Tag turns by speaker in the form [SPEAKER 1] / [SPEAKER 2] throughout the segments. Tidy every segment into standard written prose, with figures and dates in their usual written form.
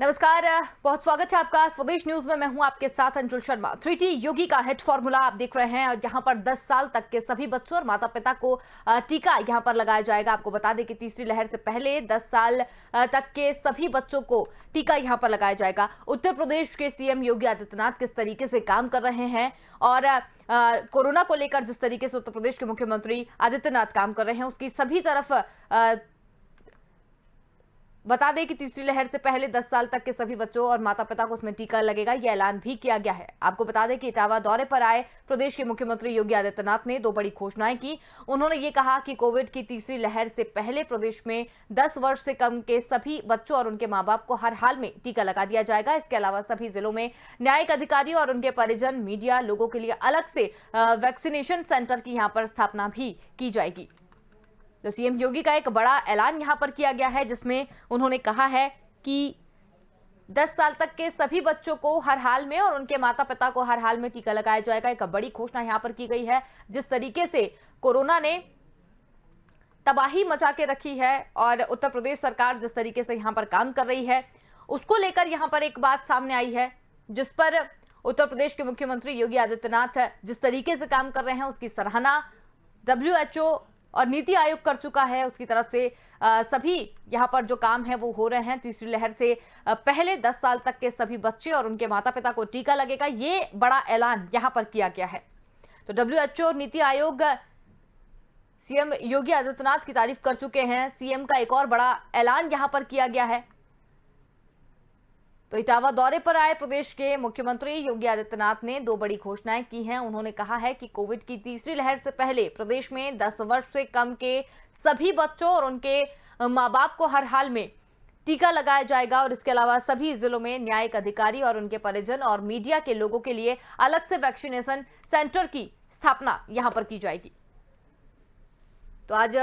[SPEAKER 1] नमस्कार, बहुत स्वागत है आपका स्वदेश न्यूज में। मैं हूं आपके साथ अंजुल शर्मा। 3T योगी का हिट फॉर्मूला आप देख रहे हैं और यहां पर 10 साल तक के सभी बच्चों और माता पिता को टीका यहां पर लगाया जाएगा। आपको बता दें कि तीसरी लहर से पहले 10 साल तक के सभी बच्चों को टीका यहां पर लगाया जाएगा। उत्तर प्रदेश के सीएम योगी आदित्यनाथ किस तरीके से काम कर रहे हैं और कोरोना को लेकर जिस तरीके से उत्तर प्रदेश के मुख्यमंत्री आदित्यनाथ काम कर रहे हैं उसकी सभी तरफ बता दें कि तीसरी लहर से पहले 10 साल तक के सभी बच्चों और माता पिता को उसमें टीका लगेगा, यह ऐलान भी किया गया है। आपको बता दें कि इटावा दौरे पर आए प्रदेश के मुख्यमंत्री योगी आदित्यनाथ ने 2 बड़ी घोषणाएं की। उन्होंने ये कहा कि कोविड की तीसरी लहर से पहले प्रदेश में 10 वर्ष से कम के सभी बच्चों और उनके माँ बाप को हर हाल में टीका लगा दिया जाएगा। इसके अलावा सभी जिलों में न्यायिक अधिकारी और उनके परिजन, मीडिया लोगों के लिए अलग से वैक्सीनेशन सेंटर की यहाँ पर स्थापना भी की जाएगी। तो सीएम योगी का एक बड़ा ऐलान यहां पर किया गया है जिसमें उन्होंने कहा है कि 10 साल तक के सभी बच्चों को हर हाल में और उनके माता पिता को हर हाल में टीका लगाया जाएगा। एक बड़ी घोषणा यहां पर की गई है। जिस तरीके से कोरोना ने तबाही मचा के रखी है और उत्तर प्रदेश सरकार जिस तरीके से यहां पर काम कर रही है उसको लेकर यहां पर एक बात सामने आई है जिस पर उत्तर प्रदेश के मुख्यमंत्री योगी आदित्यनाथ जिस तरीके से काम कर रहे हैं उसकी सराहना WHO और नीति आयोग कर चुका है। उसकी तरफ से सभी यहाँ पर जो काम है वो हो रहे हैं। तीसरी लहर से पहले 10 साल तक के सभी बच्चे और उनके माता पिता को टीका लगेगा, ये बड़ा ऐलान यहाँ पर किया गया है। तो WHO और नीति आयोग सीएम योगी आदित्यनाथ की तारीफ कर चुके हैं। सीएम का एक और बड़ा ऐलान यहाँ पर किया गया है। तो इटावा दौरे पर आए प्रदेश के मुख्यमंत्री योगी आदित्यनाथ ने 2 बड़ी घोषणाएं की हैं। उन्होंने कहा है कि कोविड की तीसरी लहर से पहले प्रदेश में 10 वर्ष से कम के सभी बच्चों और उनके माँ बाप को हर हाल में टीका लगाया जाएगा और इसके अलावा सभी जिलों में न्यायिक अधिकारी और उनके परिजन और मीडिया के लोगों के लिए अलग से वैक्सीनेशन सेंटर की स्थापना यहां पर की जाएगी। तो आज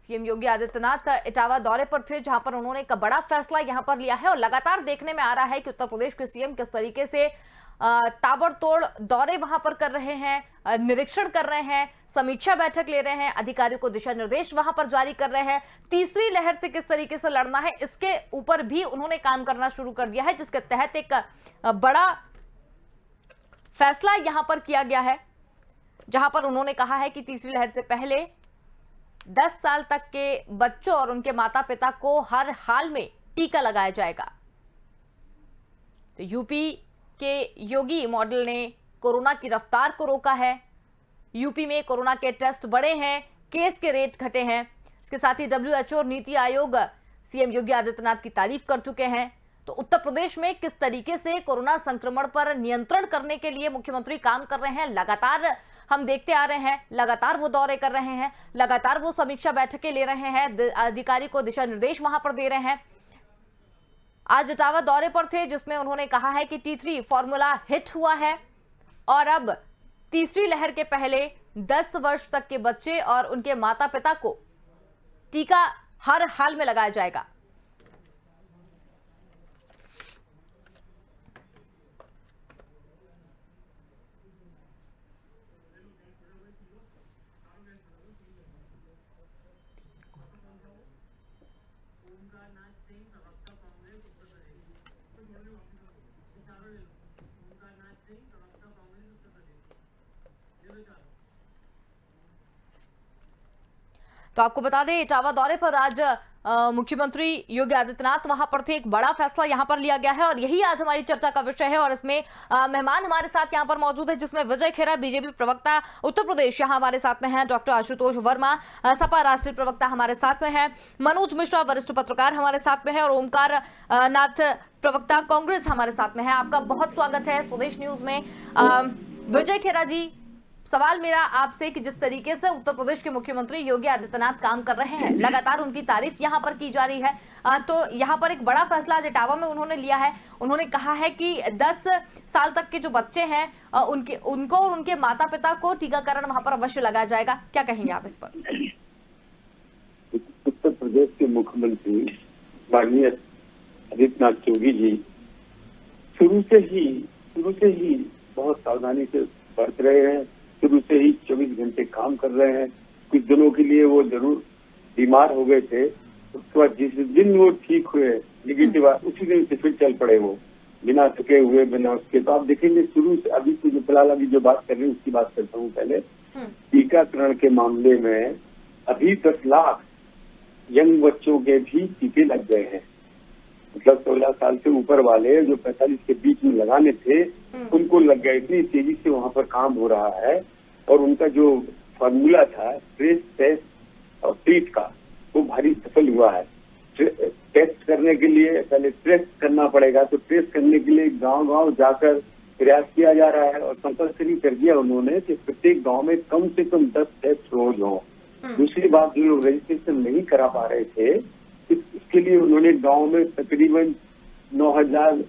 [SPEAKER 1] सीएम योगी आदित्यनाथ इटावा दौरे पर थे जहां पर उन्होंने एक बड़ा फैसला यहां पर लिया है और लगातार देखने में आ रहा है कि उत्तर प्रदेश के सीएम किस तरीके से ताबड़तोड़ दौरे वहां पर कर रहे हैं, निरीक्षण कर रहे हैं, समीक्षा बैठक ले रहे हैं, अधिकारियों को दिशा निर्देश वहां पर जारी कर रहे हैं। तीसरी लहर से किस तरीके से लड़ना है इसके ऊपर भी उन्होंने काम करना शुरू कर दिया है, जिसके तहत एक बड़ा फैसला यहां पर किया गया है जहां पर उन्होंने कहा है कि तीसरी लहर से पहले 10 साल तक के बच्चों और उनके माता पिता को हर हाल में टीका लगाया जाएगा। तो यूपी के योगी मॉडल ने कोरोना की रफ्तार को रोका है। यूपी में कोरोना के टेस्ट बढ़े हैं, केस के रेट घटे हैं। इसके साथ ही WHO और नीति आयोग सीएम योगी आदित्यनाथ की तारीफ कर चुके हैं। तो उत्तर प्रदेश में किस तरीके से कोरोना संक्रमण पर नियंत्रण करने के लिए मुख्यमंत्री काम कर रहे हैं, लगातार हम देखते आ रहे हैं। लगातार वो दौरे कर रहे हैं, लगातार वो समीक्षा बैठकें ले रहे हैं, अधिकारी को दिशा निर्देश वहां पर दे रहे हैं। आज इटावा दौरे पर थे जिसमें उन्होंने कहा है कि T3 फॉर्मूला हिट हुआ है और अब तीसरी लहर के पहले 10 वर्ष तक के बच्चे और उनके माता पिता को टीका हर हाल में लगाया जाएगा। तो आपको बता दें इटावा दौरे पर आज मुख्यमंत्री योगी आदित्यनाथ वहां पर थे। एक बड़ा फैसला यहां पर लिया गया है और यही आज हमारी चर्चा का विषय है और इसमें मेहमान हमारे साथ यहां पर मौजूद है जिसमें विजय खेरा बीजेपी प्रवक्ता उत्तर प्रदेश यहां हमारे साथ में हैं, डॉक्टर आशुतोष वर्मा सपा राष्ट्रीय प्रवक्ता हमारे साथ में है, मनोज मिश्रा वरिष्ठ पत्रकार हमारे साथ में है और ओमकार नाथ प्रवक्ता कांग्रेस हमारे साथ में है। आपका बहुत स्वागत है स्वदेश न्यूज में। विजय खेरा जी, सवाल मेरा आपसे कि जिस तरीके से उत्तर प्रदेश के मुख्यमंत्री योगी आदित्यनाथ काम कर रहे हैं, लगातार उनकी तारीफ यहां पर की जा रही है, तो यहां पर एक बड़ा फैसला आज इटावा में उन्होंने लिया है। उन्होंने कहा है कि 10 साल तक के जो बच्चे हैं उनको और उनके माता पिता को टीकाकरण वहां पर अवश्य लगाया जाएगा। क्या कहेंगे आप इस पर?
[SPEAKER 2] उत्तर प्रदेश के मुख्यमंत्री माननीय आदित्यनाथ योगी जी शुरू से ही बहुत सावधानी से बरत रहे हैं। शुरू से ही 24 घंटे काम कर रहे हैं। कुछ दिनों के लिए वो जरूर बीमार हो गए थे, उसके बाद जिस दिन वो ठीक हुए निगेटिव उसी दिन से फिर चल पड़े वो बिना थके हुए बिना उसके। तो आप देखेंगे शुरू से अभी तो जो फिलहाल अभी जो बात कर रहे हैं उसकी बात करता हूँ पहले। टीकाकरण के मामले में अभी 10 लाख यंग बच्चों के भी टीके लग गए हैं। मतलब 16 साल से ऊपर वाले जो 45 के बीच में लगाने थे उनको लग गए। इतनी तेजी से वहां पर काम हो रहा है और उनका जो फॉर्मूला था ट्रेस टेस्ट और ट्रीट का वो भारी सफल हुआ है। टेस्ट करने के लिए पहले ट्रेस करना पड़ेगा, तो ट्रेस करने के लिए गांव-गांव जाकर प्रयास किया जा रहा है और कंपल्सरी कर दिया उन्होंने कि प्रत्येक गांव में कम से कम 10 टेस्ट रोज हो। दूसरी बात, जो लोग रजिस्ट्रेशन नहीं करा पा रहे थे इसके लिए उन्होंने गांव में तकरीबन 9,000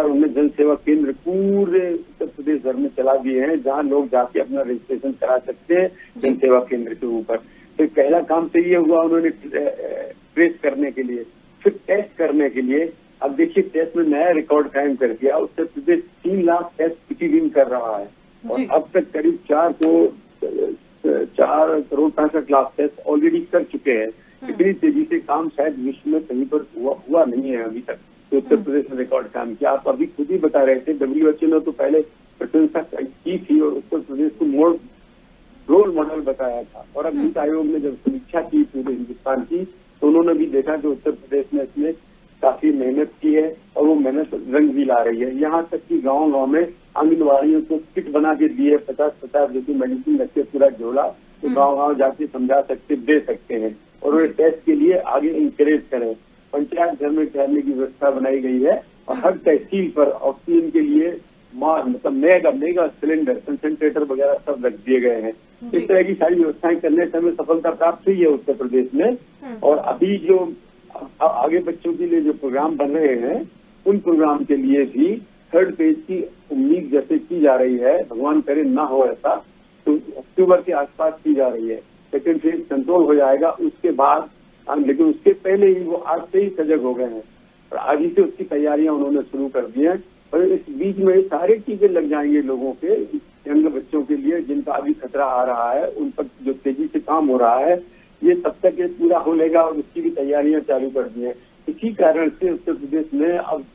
[SPEAKER 2] उन्हें जन सेवा केंद्र पूरे उत्तर प्रदेश भर में चला दिए हैं जहां लोग जाके अपना रजिस्ट्रेशन करा सकते हैं जन सेवा केंद्र के ऊपर। तो पहला काम तो ये हुआ उन्होंने ट्रेस करने के लिए, फिर टेस्ट करने के लिए। अब देखिए टेस्ट में नया रिकॉर्ड कायम कर दिया। उत्तर प्रदेश 3 लाख टेस्ट प्रतिदिन कर रहा है और अब तक करीब 4 करोड़ 65 लाख टेस्ट ऑलरेडी कर चुके हैं। इतनी तेजी से काम शायद विश्व में कहीं पर हुआ नहीं है अभी तक। तो उत्तर प्रदेश ने रिकॉर्ड काम किया। आप अभी खुद ही बता रहे थे WHO ने तो पहले प्रशंसा की थी और उत्तर प्रदेश को रोल मॉडल बताया था। और अब नीति आयोग ने जब समीक्षा की पूरे हिंदुस्तान की तो उन्होंने भी देखा कि उत्तर प्रदेश ने इसमें काफी मेहनत की है और वो मेहनत रंग भी ला रही है। यहाँ तक कि गाँव-गाँव में आंगनबाड़ियों को किट बना के दिए 50-50 जो की मेडिसिन रखते पूरा झोला, तो गाँव-गाँव जाके समझा सकते दे सकते हैं और उन्हें टेस्ट के लिए आगे इंकरेज करें। पंचायत घर में ठहरने की व्यवस्था बनाई गई है और हर तहसील पर ऑक्सीजन के लिए मतलब मेगा सिलेंडर कंसंट्रेटर वगैरह सब रख दिए गए हैं। इस तरह की सारी व्यवस्थाएं करने से हमें सफलता प्राप्त हुई है उत्तर प्रदेश में। और अभी जो आगे बच्चों के लिए जो प्रोग्राम बन रहे हैं उन प्रोग्राम के लिए भी थर्ड फेज की उम्मीद जैसे की जा रही है, भगवान करे ना हो ऐसा, तो अक्टूबर के आसपास की जा रही है। सेकेंड फेज कंट्रोल हो जाएगा उसके बाद, लेकिन उसके पहले ही वो आज से ही सजग हो गए हैं और आज ही से उसकी तैयारियां उन्होंने शुरू कर दी हैं। और इस बीच में सारे टीके लग जाएंगे लोगों के, यंग बच्चों के लिए जिनका अभी खतरा आ रहा है उन पर जो तेजी से काम हो रहा है ये तब तक ये पूरा हो लेगा और उसकी भी तैयारियां चालू कर दी है। इसी कारण से उत्तर प्रदेश में अब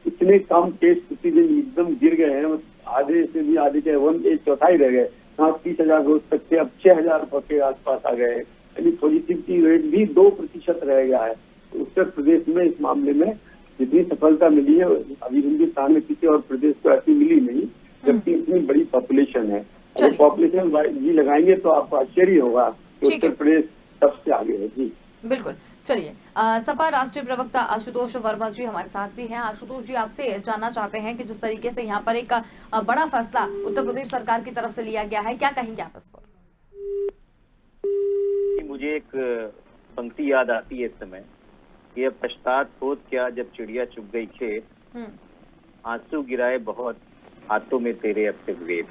[SPEAKER 2] इतने कम केस प्रतिदिन एकदम गिर गए हैं, आधे से भी आधे के 1/4 रह गए। 30,000 रोज तक से अब 6,000 के आसपास आ गए, यानी पॉजिटिविटी रेट भी 2% रह गया है। तो उत्तर प्रदेश में इस मामले में जितनी सफलता मिली है अभी हिंदुस्तान में किसी और प्रदेश को ऐसी मिली नहीं, जबकि इतनी बड़ी पॉपुलेशन है। अगर पॉपुलेशन जी लगाएंगे तो आपको आश्चर्य होगा कि उत्तर प्रदेश सबसे आगे है। जी
[SPEAKER 1] बिल्कुल। चलिए, सपा राष्ट्रीय प्रवक्ता आशुतोष वर्मा जी हमारे साथ भी हैं। आशुतोष जी, आपसे जानना चाहते हैं कि जिस तरीके से यहाँ पर एक बड़ा फैसला उत्तर प्रदेश सरकार की तरफ से लिया गया है, क्या कहेंगे आप इस पर?
[SPEAKER 3] मुझे एक पंक्ति याद आती है इस समय, ये पछतात होत क्या जब चिड़िया चुग गई खेत, आंसू गिराए बहुत हाथों में तेरे अब से वेद।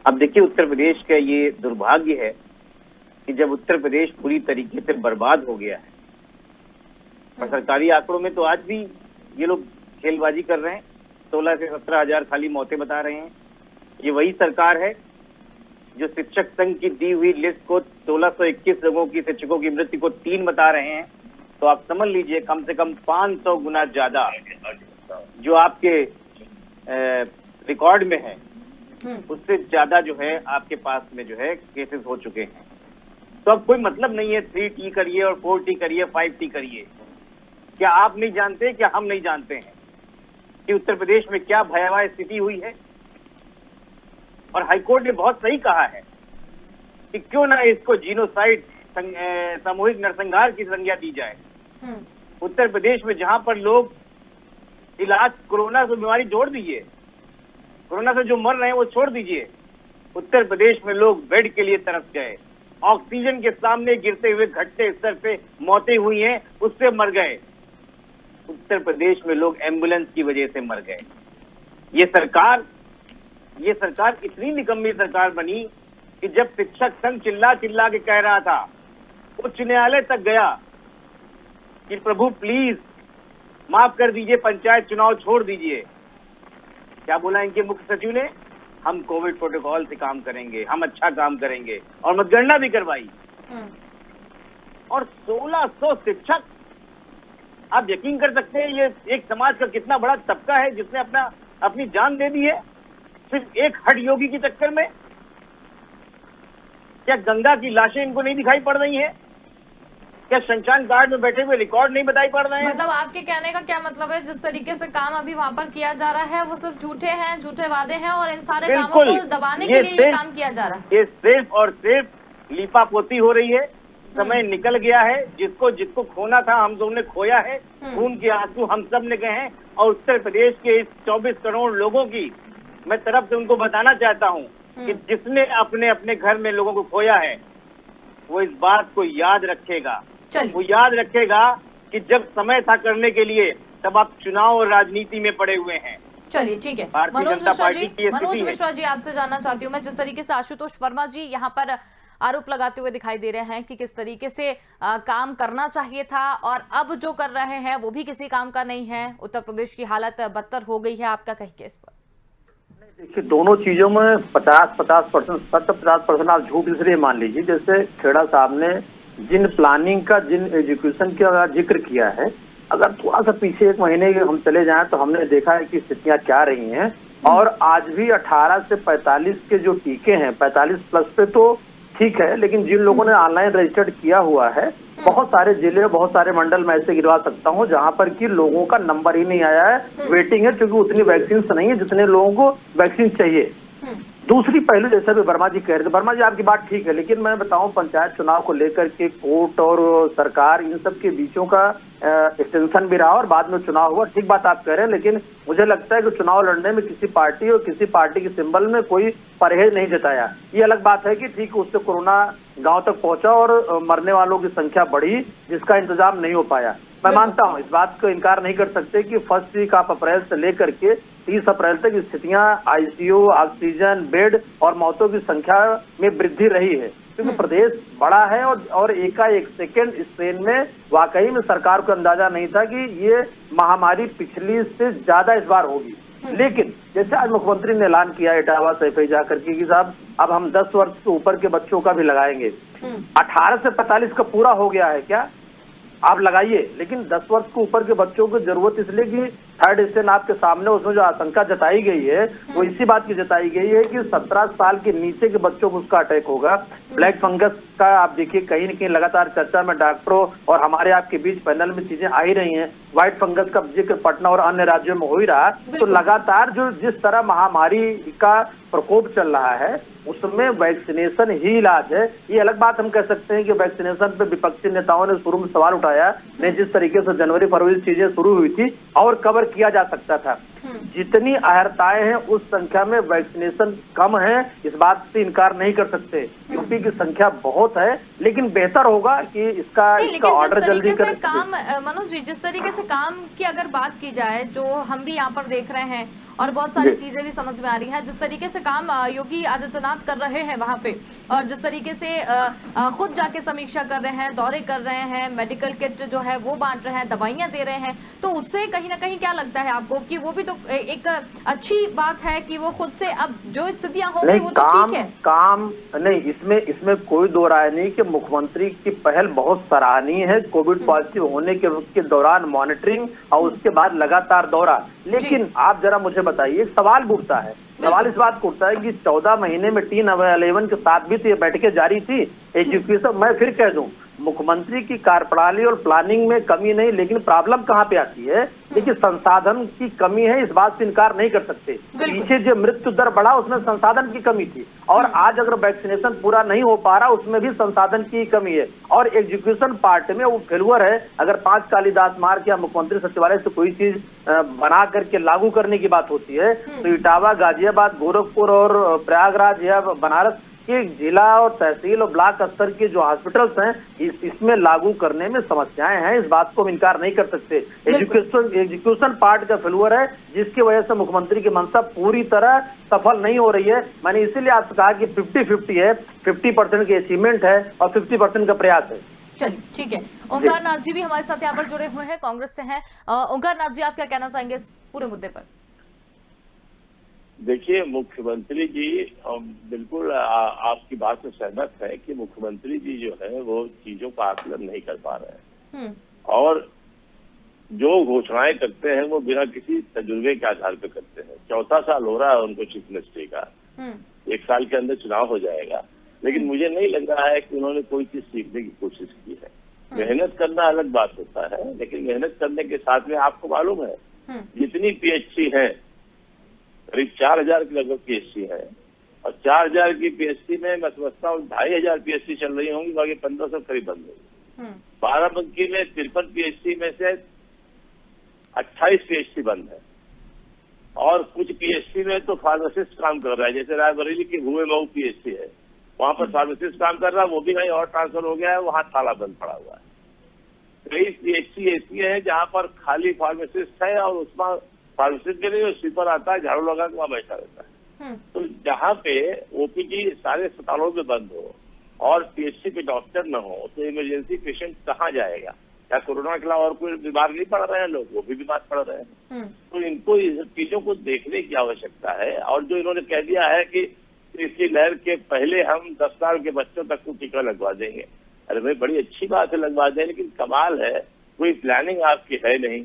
[SPEAKER 3] अब देखिए उत्तर प्रदेश का ये दुर्भाग्य है कि जब उत्तर प्रदेश पूरी तरीके से बर्बाद हो गया है और सरकारी आंकड़ों में तो आज भी ये लोग खेलबाजी कर रहे हैं, 16 से 17,000 खाली मौतें बता रहे हैं। ये वही सरकार है जो शिक्षक संघ की दी हुई लिस्ट को 1621 लोगों की शिक्षकों की मृत्यु को 3 बता रहे हैं। तो आप समझ लीजिए कम से कम 500 गुना ज्यादा जो आपके रिकॉर्ड में है उससे ज्यादा जो है आपके पास में जो है केसेस हो चुके हैं। तो अब कोई मतलब नहीं है 3T करिए और 4T करिए 5T करिए। क्या आप नहीं जानते, क्या हम नहीं जानते हैं कि उत्तर प्रदेश में क्या भयावह स्थिति हुई है? और हाईकोर्ट ने बहुत सही कहा है कि क्यों ना इसको जीनोसाइड सामूहिक नरसंहार की संज्ञा दी जाए। उत्तर प्रदेश में जहां पर लोग इलाज कोरोना से बीमारी छोड़ दीजिए, कोरोना से जो मर रहे हैं वो छोड़ दीजिए, उत्तर प्रदेश में लोग बेड के लिए तरस गए, ऑक्सीजन के सामने गिरते हुए घटते स्तर पे मौतें हुई हैं उससे मर गए। उत्तर प्रदेश में लोग एम्बुलेंस की वजह से मर गए। ये सरकार इतनी निकम्मी सरकार बनी कि जब शिक्षक संघ चिल्ला चिल्ला के कह रहा था, उच्च न्यायालय तक गया कि प्रभु प्लीज माफ कर दीजिए, पंचायत चुनाव छोड़ दीजिए, क्या बोला इनके मुख्य सचिव ने? हम कोविड प्रोटोकॉल से काम करेंगे, हम अच्छा काम करेंगे, और मतगणना भी करवाई। और 1600 शिक्षक, आप यकीन कर सकते हैं ये एक समाज का कितना बड़ा तबका है जिसने अपनी जान दे दी है सिर्फ एक हठ योगी के चक्कर में। क्या गंगा की लाशें इनको नहीं दिखाई पड़ रही हैं? क्या शमशान घाट में बैठे हुए रिकॉर्ड नहीं बताई पड़ रहे हैं?
[SPEAKER 1] मतलब आपके कहने का क्या मतलब है, जिस तरीके से काम अभी वहाँ पर किया जा रहा है वो सिर्फ झूठे हैं, झूठे वादे हैं, और इन सारे कामों को दबाने के लिए ये काम किया जा रहा है?
[SPEAKER 3] ये सिर्फ और सिर्फ लीपापोती हो रही है। समय निकल गया है, जिसको खोना था हम सबने खोया है, खून के आंसू हम सब ने गए हैं। और उत्तर प्रदेश के इस 24 करोड़ लोगों की मैं तरफ से उनको बताना चाहता हूँ कि जिसने अपने अपने घर में लोगों को खोया है वो इस बात को याद रखेगा। वो याद रखेगा कि जब समय था करने के लिए तब आप चुनाव और राजनीति में पड़े हुए हैं।
[SPEAKER 1] चलिए ठीक है, मनोज मिश्रा जी आपसे जानना चाहती हूँ मैं, जिस तरीके से आशुतोष वर्मा जी यहाँ पर आरोप लगाते हुए दिखाई दे रहे हैं कि किस तरीके से काम करना चाहिए था और अब जो कर रहे हैं वो भी किसी काम का नहीं है, उत्तर प्रदेश की हालत बदतर हो गई है, आपका कहिए इस पर?
[SPEAKER 4] देखिए, दोनों चीजों में 50% सच, 50% आप झूठ इसलिए मान लीजिए। जैसे खेड़ा साहब ने जिन प्लानिंग का, जिन एजुकेशन का जिक्र किया है, अगर थोड़ा सा पीछे 1 महीने के हम चले जाएं तो हमने देखा है कि स्थितियां क्या रही हैं। और आज भी 18 से 45 के जो टीके हैं, 45 प्लस पे तो ठीक है, लेकिन जिन लोगों ने ऑनलाइन रजिस्टर्ड किया हुआ है, बहुत सारे जिले, बहुत सारे मंडल मैं ऐसे गिरवा सकता हूं जहां पर कि लोगों का नंबर ही नहीं आया है, वेटिंग है, क्योंकि उतनी वैक्सीन नहीं है जितने लोगों को वैक्सीन चाहिए। दूसरी पहलू, जैसे भी वर्मा जी कह रहे थे, वर्मा जी आपकी बात ठीक है, लेकिन मैं बताऊं पंचायत चुनाव को लेकर के कोर्ट और सरकार इन सब के बीचों का एक्सटेंशन भी रहा और बाद में चुनाव हुआ। ठीक बात आप कह रहे हैं, लेकिन मुझे लगता है कि चुनाव लड़ने में किसी पार्टी और किसी पार्टी के सिंबल में कोई परहेज नहीं जताया। ये अलग बात है कि ठीक है, उससे कोरोना गांव तक पहुंचा और मरने वालों की संख्या बढ़ी, जिसका इंतजाम नहीं हो पाया। मैं मानता हूं, इस बात को इनकार नहीं कर सकते कि फर्स्ट वीक ऑफ अप्रैल से लेकर के 30 अप्रैल तक स्थितियां आईसीयू, ऑक्सीजन बेड और मौतों की संख्या में वृद्धि रही है, क्योंकि प्रदेश बड़ा है और एकाएक सेकेंड स्ट्रेन में वाकई में सरकार को अंदाजा नहीं था कि ये महामारी पिछली से ज्यादा इस बार होगी। लेकिन जैसे आज मुख्यमंत्री ने ऐलान किया इटावा सैफई जाकर के कि साहब अब हम 10 वर्ष से ऊपर के बच्चों का भी लगाएंगे। 18 से 45 का पूरा हो गया है क्या, आप लगाइए, लेकिन 10 वर्ष के ऊपर के बच्चों की जरूरत इसलिए कि थर्ड स्टेज आपके सामने, उसमें जो आशंका जताई गई है वो इसी बात की जताई गई है कि 17 साल के नीचे के बच्चों को उसका अटैक होगा। ब्लैक फंगस का आप देखिए कहीं न कहीं लगातार चर्चा में डॉक्टरों और हमारे आपके बीच पैनल में चीजें आ ही रही हैं। व्हाइट फंगस का जिक्र पटना और अन्य राज्यों में हो ही रहा, तो लगातार जो जिस तरह महामारी का प्रकोप चल रहा है उसमें वैक्सीनेशन ही इलाज है। ये अलग बात हम कह सकते हैं कि वैक्सीनेशन पे विपक्षी नेताओं ने शुरू में सवाल उठाया, नहीं जिस तरीके से जनवरी फरवरी चीजें शुरू हुई थी और कवर किया जा सकता था। जितनी अहर्ताएं हैं उस संख्या में वैक्सीनेशन कम है, इस बात से इनकार नहीं कर सकते। यूपी की संख्या बहुत है, लेकिन बेहतर होगा कि इसका ऑर्डर जल्दी कर
[SPEAKER 1] काम। मनोज जी, जिस तरीके से काम की अगर बात की जाए, जो हम भी यहाँ पर देख रहे हैं और बहुत सारी चीजें भी समझ में आ रही हैं, जिस तरीके से काम योगी आदित्यनाथ कर रहे हैं वहाँ पे, और जिस तरीके से खुद जाके समीक्षा कर रहे हैं, दौरे कर रहे हैं, मेडिकल किट जो है वो बांट रहे हैं, दवाइयाँ दे रहे हैं, तो उससे कहीं ना कहीं क्या लगता है आपको कि वो भी तो एक अच्छी बात है कि वो खुद से अब जो स्थितियां हो गई वो तो ठीक है?
[SPEAKER 4] काम नहीं, इसमें कोई दो राय नहीं कि मुख्यमंत्री की पहल बहुत सराहनीय है। कोविड पॉजिटिव होने के दौरान मॉनिटरिंग और उसके बाद लगातार दौरा, लेकिन आप जरा मुझे बताइए, एक सवाल उठता है, सवाल इस बात को उठता है कि 14 महीने में टीन 11 के साथ भी तो ये बैठकें जारी थी। एजुकेशन, मैं फिर कह दूं, मुख्यमंत्री की कार्यप्रणाली और प्लानिंग में कमी नहीं, लेकिन प्रॉब्लम कहाँ पे आती है? देखिए, संसाधन की कमी है, इस बात से इनकार नहीं कर सकते। पीछे जो मृत्यु दर बढ़ा उसमें संसाधन की कमी थी, और आज अगर वैक्सीनेशन पूरा नहीं हो पा रहा उसमें भी संसाधन की कमी है। और एजुकेशन पार्ट में वो फेलुअर है। अगर 5 कालिदास मार्ग या मुख्यमंत्री सचिवालय से कोई चीज बना करके लागू करने की बात होती है तो इटावा, गाजियाबाद, गोरखपुर और प्रयागराज या बनारस के जिला और तहसील और ब्लॉक स्तर के जो हॉस्पिटल्स हैं इसमें लागू करने में समस्याएं हैं, इस बात को हम इनकार नहीं कर सकते। एजुकेशन पार्ट का फेलुअर है, जिसकी वजह से मुख्यमंत्री की मंशा पूरी तरह सफल नहीं हो रही है। मैंने इसीलिए आपसे कहा कि 50-50 है, 50% की अचीवमेंट है और 50% का प्रयास है।
[SPEAKER 1] चलिए ठीक है, ओंकार नाथ जी भी हमारे साथ यहाँ पर जुड़े हुए हैं, कांग्रेस से हैं। ओंकार नाथ जी, आप क्या कहना चाहेंगे इस पूरे मुद्दे पर?
[SPEAKER 5] देखिए, मुख्यमंत्री जी बिल्कुल आपकी बात से सहमत है कि मुख्यमंत्री जी जो है वो चीजों का आकलन नहीं कर पा रहे हैं और जो घोषणाएं करते हैं वो बिना किसी तजुर्बे के आधार पर करते हैं। चौथा साल हो रहा है उनको चीफ मिनिस्ट्री का, 1 साल के अंदर चुनाव हो जाएगा, लेकिन मुझे नहीं लग रहा है कि उन्होंने कोई चीज सीखने की कोशिश की है। मेहनत करना अलग बात होता है, लेकिन मेहनत करने के साथ में आपको मालूम है जितनी पीएचसी है, करीब 4000 की लगभग पीएचसी है और 4000 की पीएचसी में मैं समझता हूँ 2500 पीएचसी चल रही होंगी, बाकी 1500 करीब बंद होगी। बाराबंकी में 53 पीएचसी में से 28 पीएचसी बंद है और कुछ पीएचसी में तो फार्मासिस्ट काम कर रहा है। जैसे रायबरेली की भूए मऊ पीएचसी है, वहां पर फार्मासिस्ट काम कर रहा है, वो भी कहीं और ट्रांसफर हो गया है, वहां ताला बंद पड़ा हुआ है। कई पीएचसी ऐसी है जहां पर खाली फार्मासिस्ट है और उसमें फार्मासिस्ट के लिए स्वीपर आता है, झाड़ू लगा के वहां बैठा रहता है। तो जहाँ पे ओपीडी सारे अस्पतालों में बंद हो और पीएचसी पे डॉक्टर न हो तो इमरजेंसी पेशेंट कहाँ जाएगा? क्या कोरोना के अलावा और कोई बीमार नहीं पड़ रहे हैं लोग? वो भी बीमार पड़ रहे हैं। तो इनको इस चीजों को देखने की आवश्यकता है। और जो इन्होंने कह दिया है कि इसकी लहर के पहले हम 10 साल के बच्चों तक को टीका लगवा देंगे, अरे भाई बड़ी अच्छी बात है, लगवा दें, लेकिन कमाल है कोई प्लानिंग आपकी है नहीं।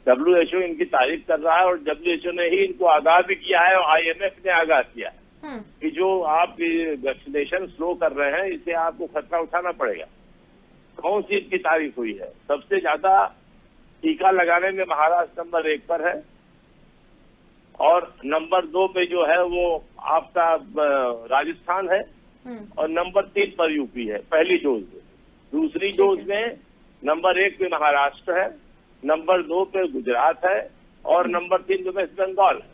[SPEAKER 5] WHO इनकी तारीफ कर रहा है और WHO ने ही इनको आगाह भी किया है और IMF ने आगाह किया है कि जो आप वैक्सीनेशन स्लो कर रहे हैं इसे आपको खतरा उठाना पड़ेगा। कौन सी इनकी तारीफ हुई है? सबसे ज्यादा टीका लगाने में महाराष्ट्र नंबर 1 पर है और नंबर 2 पे जो है वो आपका राजस्थान है और नंबर 3 पर यूपी है पहली डोज में। दूसरी डोज में नंबर 1 पे महाराष्ट्र है, नंबर 2 पे गुजरात है और नंबर 3 पे वेस्ट बंगाल है।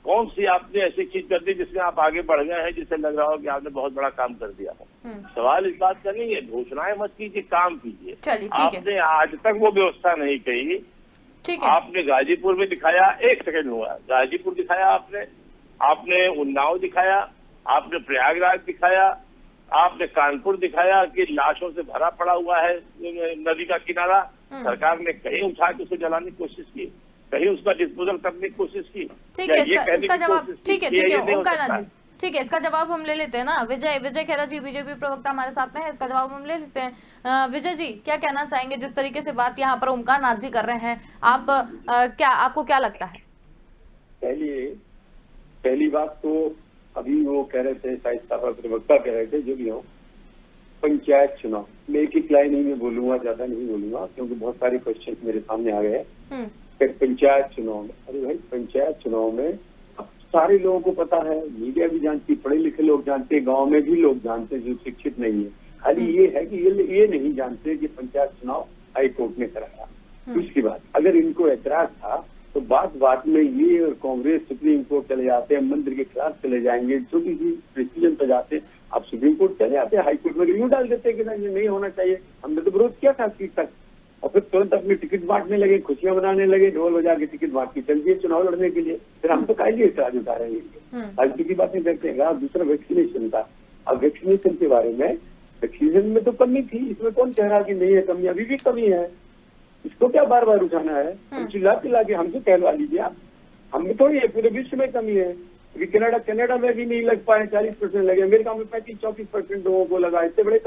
[SPEAKER 5] कौन सी आपने ऐसी चीज कर दी जिसमें आप आगे बढ़ गए हैं, जिससे लग रहा हो कि आपने बहुत बड़ा काम कर दिया है? सवाल इस बात का नहीं है, घोषणाएं मत कीजिए, काम कीजिए। आपने आज तक वो व्यवस्था नहीं कही। आपने गाजीपुर में दिखाया, 1 सेकंड हुआ, गाजीपुर दिखाया आपने उन्नाव दिखाया, आपने प्रयागराज दिखाया, आपने कानपुर दिखाया कि लाशों से भरा पड़ा हुआ है नदी का किनारा। सरकार ने कहीं उठा के उसे जलाने की कोशिश की, कहीं उसका डिस्पोजल करने की कोशिश की?
[SPEAKER 1] ठीक है, इसका जवाब ठीक है ओंकार जी, ठीक है, इसका जवाब हम ले लेते हैं ना। विजय खेरा जी बीजेपी प्रवक्ता हमारे साथ में है, इसका जवाब हम ले लेते हैं। विजय जी क्या कहना चाहेंगे? जिस तरीके से बात यहाँ पर ओंकार नाथ जी कर रहे हैं, आपको क्या लगता है?
[SPEAKER 2] पहली बात तो अभी वो कह रहे थे, शायद प्रवक्ता कह रहे थे, जो भी हो, पंचायत चुनाव मैं एक लाइन ही में बोलूंगा, ज्यादा नहीं बोलूंगा क्योंकि बहुत सारे क्वेश्चन मेरे सामने आ गए हैं। फिर पंचायत चुनाव में, अरे भाई पंचायत चुनाव में अब सारे लोगों को पता है, मीडिया भी जानती, पढ़े लिखे लोग जानते हैं, गांव में भी लोग जानते हैं जो शिक्षित नहीं है। खाली ये है कि ये नहीं जानते कि पंचायत चुनाव हाई कोर्ट ने कराया। उसके बाद अगर इनको ऐतराज था तो बात में ये और कांग्रेस सुप्रीम कोर्ट चले जाते हैं, मंदिर के खिलाफ चले जाएंगे, छोटी सी डिसीजन पे जाते, आप सुप्रीम कोर्ट चले जाते हैं, हाई कोर्ट में रिव्यू डाल देते कि नहीं, ये नहीं होना चाहिए। हमने तो विरोध किया था सीट तक और फिर तुरंत अपनी टिकट बांटने लगे, खुशियां मनाने लगे, ढोल बजा के टिकट बांट के चल दिए चुनाव लड़ने के लिए। फिर हम तो काहे ऐतराज उठा रहे हैं? आज की बातें करते हैं। दूसरा वैक्सीनेशन था। अब वैक्सीनेशन के बारे में, वैक्सीनेशन में तो कमी थी, इसमें कौन कह रहा कि नहीं है कमी? अभी भी कमी है, इसको क्या बार बार उठाना है? चिल्ला के हमसे कहलवा लीजिए आप, हमें थोड़ी है, पूरे विश्व में कमी है। कनाडा में भी नहीं लग पाए, 40% लगे, अमेरिका में 35-34% लोगों को लगा। इतने बड़े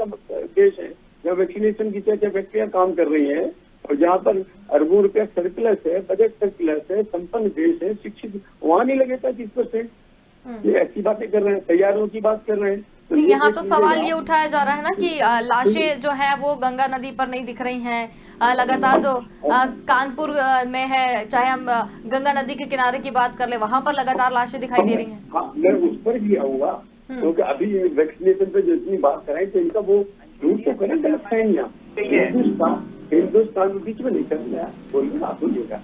[SPEAKER 2] देश है जहाँ वैक्सीनेशन की चर्चा फैक्ट्रियां काम कर रही हैं और जहाँ पर अरबों रुपया सर्कुलस है, बजट सर्कुलस है, संपन्न देश है, शिक्षित, वहाँ नहीं लगे 35%। ये ऐसी बातें कर रहे हैं, तैयारों की बात कर रहे हैं।
[SPEAKER 1] तो यहाँ तो सवाल ये उठाया जा रहा है ना कि लाशें जो है वो गंगा नदी पर नहीं दिख रही हैं। लगातार जो कानपुर में है, चाहे हम गंगा नदी के किनारे की बात कर ले, वहाँ पर लगातार लाशें दिखाई दे रही हैं।
[SPEAKER 2] हाँ, मैं उस पर भी आऊंगा क्योंकि अभी वैक्सीनेशन पे जो इतनी बात करें तो इनका वो रूट तो करें गलत है। यहाँ हिंदुस्तान में बीच में नहीं करना, बोलिए आप बोलिएगा,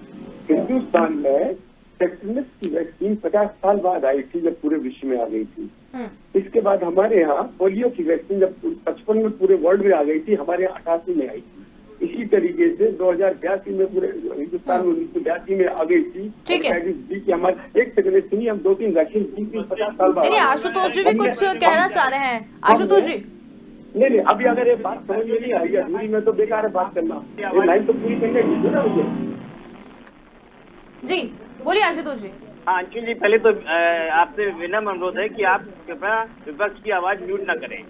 [SPEAKER 2] हिंदुस्तान में टेटनस की वैक्सीन 50 साल बाद आई थी, जब पूरे विश्व में आ गई थी। इसके बाद हमारे यहाँ पोलियो की वैक्सीन जब 55 में पूरे वर्ल्ड में आ गई थी, हमारे यहाँ 88 में आई थी। इसी तरीके से 2082 में पूरे हिंदुस्तान में 1982 में आ गई थी।
[SPEAKER 1] ठीक है,
[SPEAKER 2] हमारे एक सेकंड सुनिए, हम 2-3 वैक्सीन 50 साल बाद।
[SPEAKER 1] आशुतोष जी भी कुछ कहना चाह रहे हैं। आशुतोष जी
[SPEAKER 2] नहीं, अभी अगर ये बात समझ में नहीं आई अधूरी में तो बेकार है बात करना, ये लाइन तो पूरी करने दीजिए ना मुझे।
[SPEAKER 1] जी बोलिए आशुतोष जी।
[SPEAKER 3] हाँ अंशुल जी, पहले तो आपसे विनम्र अनुरोध है कि आप कृपया विपक्ष की आवाज म्यूट न करें,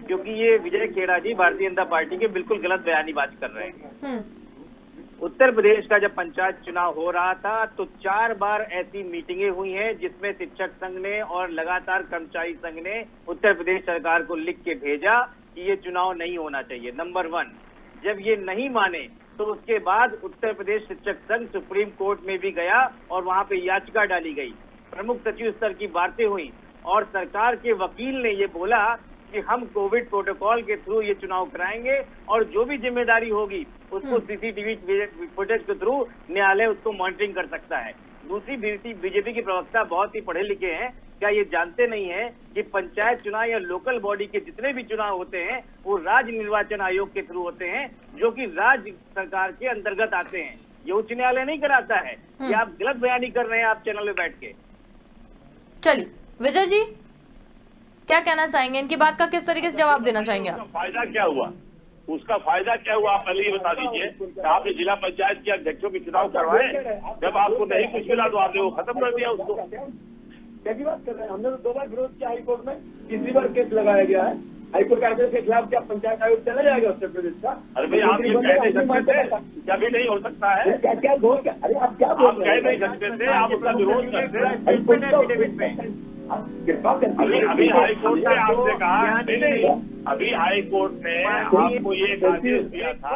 [SPEAKER 3] क्योंकि ये विजय खेड़ा जी भारतीय जनता पार्टी के बिल्कुल गलत बयानीबाजी कर रहे हैं। उत्तर प्रदेश का जब पंचायत चुनाव हो रहा था तो 4 बार ऐसी मीटिंगें हुई हैं जिसमें शिक्षक संघ ने और लगातार कर्मचारी संघ ने उत्तर प्रदेश सरकार को लिख के भेजा कि ये चुनाव नहीं होना चाहिए। नंबर 1, जब ये नहीं माने तो उसके बाद उत्तर प्रदेश शिक्षक संघ सुप्रीम कोर्ट में भी गया और वहां पे याचिका डाली गई, प्रमुख सचिव स्तर की बातें हुई और सरकार के वकील ने ये बोला कि हम कोविड प्रोटोकॉल के थ्रू ये चुनाव कराएंगे और जो भी जिम्मेदारी होगी उसको सीसीटीवी फुटेज के थ्रू न्यायालय उसको मॉनिटरिंग कर सकता है। दूसरी बीजेपी के प्रवक्ता बहुत ही पढ़े लिखे हैं, क्या ये जानते नहीं है कि पंचायत चुनाव या लोकल बॉडी के जितने भी चुनाव होते हैं वो राज्य निर्वाचन आयोग के थ्रू होते हैं, जो कि राज्य सरकार के अंतर्गत आते हैं, ये उच्च न्यायालय नहीं कराता है। ये आप गलत बयानी कर रहे हैं आप चैनल में बैठ के।
[SPEAKER 1] चलिए विजय जी, क्या कहना चाहेंगे, इनकी बात का किस तरीके से जवाब देना चाहेंगे आप?
[SPEAKER 5] फायदा क्या हुआ, उसका फायदा क्या हुआ, आप पहले ये बता दीजिए। आपने जिला पंचायत के अध्यक्षों के चुनाव करवाए, जब आपको नहीं कुछ मिला तो आपने वो खत्म कर दिया उसको।
[SPEAKER 2] कैसी बात कर रहे हैं? हमने तो 2 बार विरोध किया हाईकोर्ट में, तीसरी बार केस लगाया गया है। हाईकोर्ट के आदेश के खिलाफ क्या पंचायत आयोग चला जाएगा उत्तर प्रदेश का?
[SPEAKER 5] अरे भाई आप ये कह नहीं सकते थे, क्या भी नहीं हो सकता है?
[SPEAKER 2] क्या क्या बोल के, अरे आप क्या
[SPEAKER 5] आप कह नहीं सकते थे, आप उसका विरोध करते। अभी हाईकोर्ट ने आपसे कहा नहीं, अभी हाईकोर्ट ने आपको ये आदेश दिया था,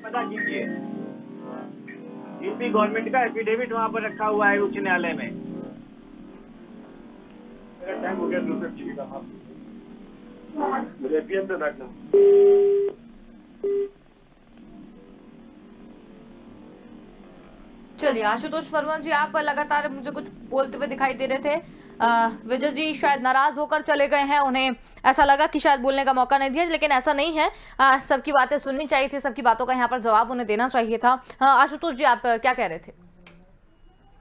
[SPEAKER 3] पता कीजिए यूपी गवर्नमेंट का एफिडेविट वहाँ पर रखा हुआ है उच्च न्यायालय में।
[SPEAKER 2] टाइम हो गया, दूसरे चीज का मुझे पीएम पे बैठना।
[SPEAKER 1] चलिए आशुतोष वर्मा जी, आप लगातार मुझे कुछ बोलते हुए दिखाई दे रहे थे। विजय जी शायद नाराज होकर चले गए हैं, उन्हें ऐसा लगा कि शायद बोलने का मौका नहीं दिया, लेकिन ऐसा नहीं है। सबकी बातें सुननी चाहिए थी, सबकी बातों का यहाँ पर जवाब उन्हें देना चाहिए था। आशुतोष जी, आप क्या कह रहे थे?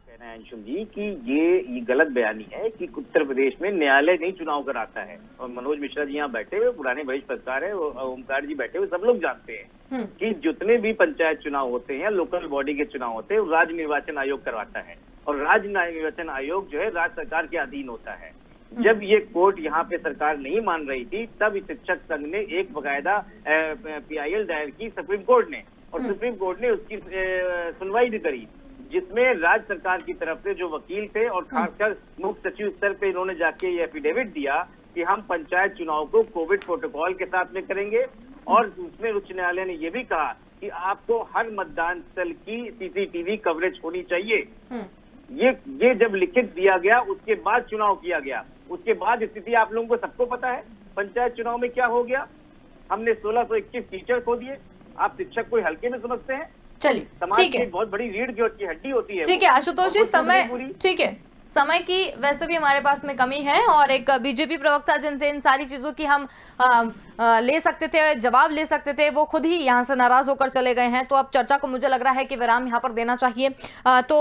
[SPEAKER 3] कहना है अंशुल जी कि ये गलत बयानी है कि उत्तर प्रदेश में न्यायालय नहीं चुनाव कराता है। और मनोज मिश्रा जी यहाँ बैठे हुए पुराने वरिष्ठ पत्रकार है, ओमकार जी बैठे हुए, सब लोग जानते हैं कि जितने भी पंचायत चुनाव होते हैं, लोकल बॉडी के चुनाव होते हैं, राज्य निर्वाचन आयोग करवाता है और राज्य निर्वाचन आयोग जो है राज्य सरकार के अधीन होता है। जब ये कोर्ट यहाँ पे सरकार नहीं मान रही थी, तब शिक्षक संघ ने एक बकायदा PIL दायर की सुप्रीम कोर्ट ने, और सुप्रीम कोर्ट ने उसकी सुनवाई भी करी, जिसमें राज्य सरकार की तरफ से जो वकील थे और खासकर मुख्य सचिव स्तर पे इन्होंने जाके ये एफिडेविट दिया कि हम पंचायत चुनाव को कोविड प्रोटोकॉल के साथ में करेंगे। और उसमें उच्च न्यायालय ने ये भी कहा कि आपको हर मतदान स्थल की CCTV कवरेज होनी चाहिए। ये जब लिखित दिया गया उसके बाद चुनाव किया गया। उसके बाद स्थिति आप लोगों को सबको पता है, पंचायत चुनाव में क्या हो गया। हमने 1621 टीचर खो दिए। आप शिक्षक कोई हल्के में समझते हैं?
[SPEAKER 1] चलिए
[SPEAKER 3] समाज की बहुत बड़ी रीढ़ की हड्डी होती है।
[SPEAKER 1] ठीक है आशुतोष जी, ठीक है, समय की वैसे भी हमारे पास में कमी है, और एक बीजेपी प्रवक्ता जिनसे इन सारी चीजों की हम ले सकते थे, जवाब ले सकते थे, वो खुद ही यहाँ से नाराज होकर चले गए हैं। तो अब चर्चा को मुझे लग रहा है कि विराम यहाँ पर देना चाहिए। तो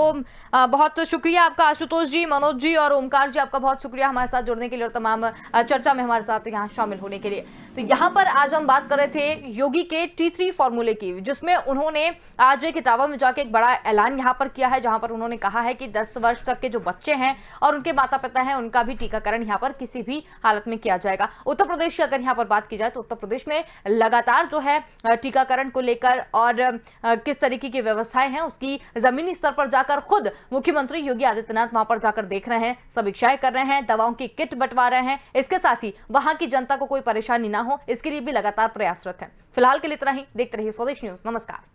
[SPEAKER 1] बहुत शुक्रिया आपका आशुतोष जी, मनोज जी और ओमकार जी, आपका बहुत शुक्रिया हमारे साथ जुड़ने के लिए और तमाम चर्चा में हमारे साथ यहाँ शामिल होने के लिए। तो यहाँ पर आज हम बात कर रहे थे योगी के T3 फॉर्मूले की, जिसमें उन्होंने आज एक इटावा में जाके एक बड़ा ऐलान यहाँ पर किया है, जहाँ पर उन्होंने कहा है कि 10 वर्ष तक के जो बच्चे हैं और उनके माता पिता हैं, उनका भी टीकाकरण यहाँ पर किसी भी हालत में किया जाएगा। उत्तर प्रदेश की अगर यहाँ पर बात की जाए तो उत्तर प्रदेश में लगातार जो है टीकाकरण को लेकर और किस तरीके की व्यवस्थाएं हैं उसकी जमीनी स्तर पर जाकर खुद मुख्यमंत्री योगी आदित्यनाथ वहां पर जाकर देख रहे हैं, समीक्षाएं कर रहे हैं, दवाओं की किट बंटवा रहे हैं। इसके साथ ही वहां की जनता को कोई परेशानी ना हो, इसके लिए भी लगातार प्रयासरत है। फिलहाल के लिए इतना ही। देखते रहिए स्वदेश न्यूज। नमस्कार।